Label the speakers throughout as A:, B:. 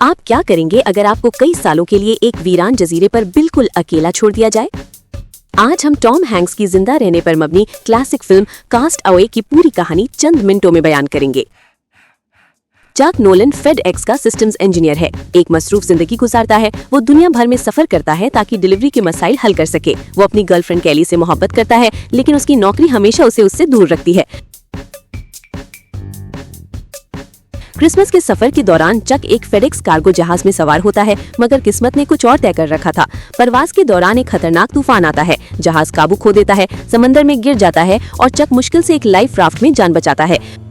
A: आप क्या करेंगे अगर आपको कई सालों के लिए एक वीरान जजीरे पर बिल्कुल अकेला छोड़ दिया जाए? आज हम टॉम हैंक्स की जिंदा रहने पर मबनी क्लासिक फिल्म कास्ट अवे की पूरी कहानी चंद मिनटों में बयान करेंगे। जैक नोलन फेडएक्स का सिस्टम्स इंजीनियर है। एक मसरूफ जिंदगी गुजारता है। वो दुनिया भर में सफर करता है ताकि डिलीवरी के मसाइल हल कर सके। वो अपनी गर्लफ्रेंड कैली से मोहब्बत करता है, लेकिन उसकी नौकरी हमेशा उसे उससे दूर रखती है। क्रिसमस के सफर के दौरान चक एक फेडेक्स कार्गो जहाज में सवार होता है, मगर किस्मत ने कुछ और तय कर रखा था। परवाज के दौरान एक खतरनाक तूफान आता है, जहाज काबू खो देता है, समंदर में गिर जाता है और चक मुश्किल से एक लाइफ राफ्ट में जान बचाता है।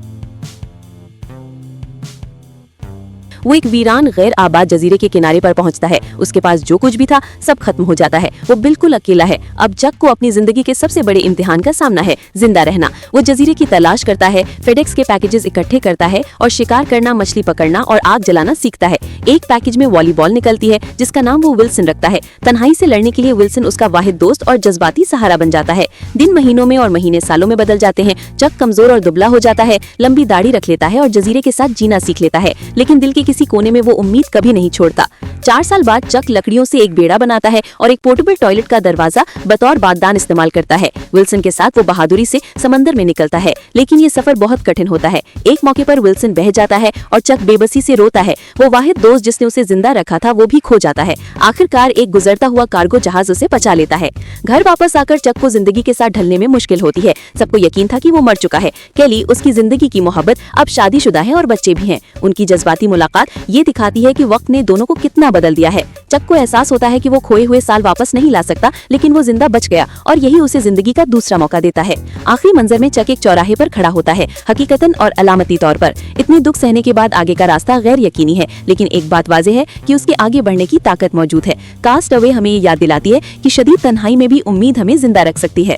A: वो एक वीरान गैर आबाद जजीरे के किनारे पर पहुंचता है। उसके पास जो कुछ भी था सब खत्म हो जाता है। वो बिल्कुल अकेला है। अब जक को अपनी जिंदगी के सबसे बड़े इम्तिहान का सामना है, जिंदा रहना। वो जजीरे की तलाश करता है, फेडेक्स के पैकेजेस इकट्ठे करता है और शिकार करना, मछली पकड़ना और आग जलाना सीखता है। एक पैकेज में वॉलीबॉल निकलती है जिसका नाम वो विल्सन रखता है। तन्हाई से लड़ने के लिए विल्सन उसका वाहिद दोस्त और जज्बाती सहारा बन जाता है। दिन महीनों में और महीने सालों में बदल जाते हैं। जक कमजोर और दुबला हो जाता है, लंबी दाढ़ी रख लेता है और जजीरे के साथ जीना सीख लेता है, लेकिन दिल के किसी कोने में वो उम्मीद कभी नहीं छोड़ता। 4 साल बाद चक लकड़ियों से एक बेड़ा बनाता है और एक पोर्टेबल टॉयलेट का दरवाजा बतौर बागदान इस्तेमाल करता है। विल्सन के साथ वो बहादुरी से समंदर में निकलता है, लेकिन ये सफर बहुत कठिन होता है। एक मौके पर विल्सन बह जाता है और चक बेबसी से रोता है। वो वाहिद दोस्त जिसने उसे जिंदा रखा था वो भी खो जाता है। आखिरकार एक गुजरता हुआ कार्गो जहाज उसे बचा लेता है। घर वापस आकर चक को जिंदगी के साथ ढलने में मुश्किल होती है। सबको यकीन था कि वो मर चुका है। कैली, उसकी जिंदगी की मोहब्बत, अब शादीशुदा है और बच्चे भी हैं। उनकी जज्बाती मुलाकात ये दिखाती है कि वक्त ने दोनों को कितना बदल दिया है। चक को एहसास होता है कि वो खोए हुए साल वापस नहीं ला सकता, लेकिन वो जिंदा बच गया और यही उसे जिंदगी का दूसरा मौका देता है। आखिरी मंजर में चक एक चौराहे पर खड़ा होता है, हकीकतन और अलामती तौर पर। इतने दुख सहने के बाद आगे का रास्ता गैर यकीनी है, लेकिन एक बात वाज़ेह है कि उसके आगे बढ़ने की ताकत मौजूद है। कास्ट अवे हमें ये याद दिलाती है कि शदीद तन्हाई में भी उम्मीद हमें जिंदा रख सकती है।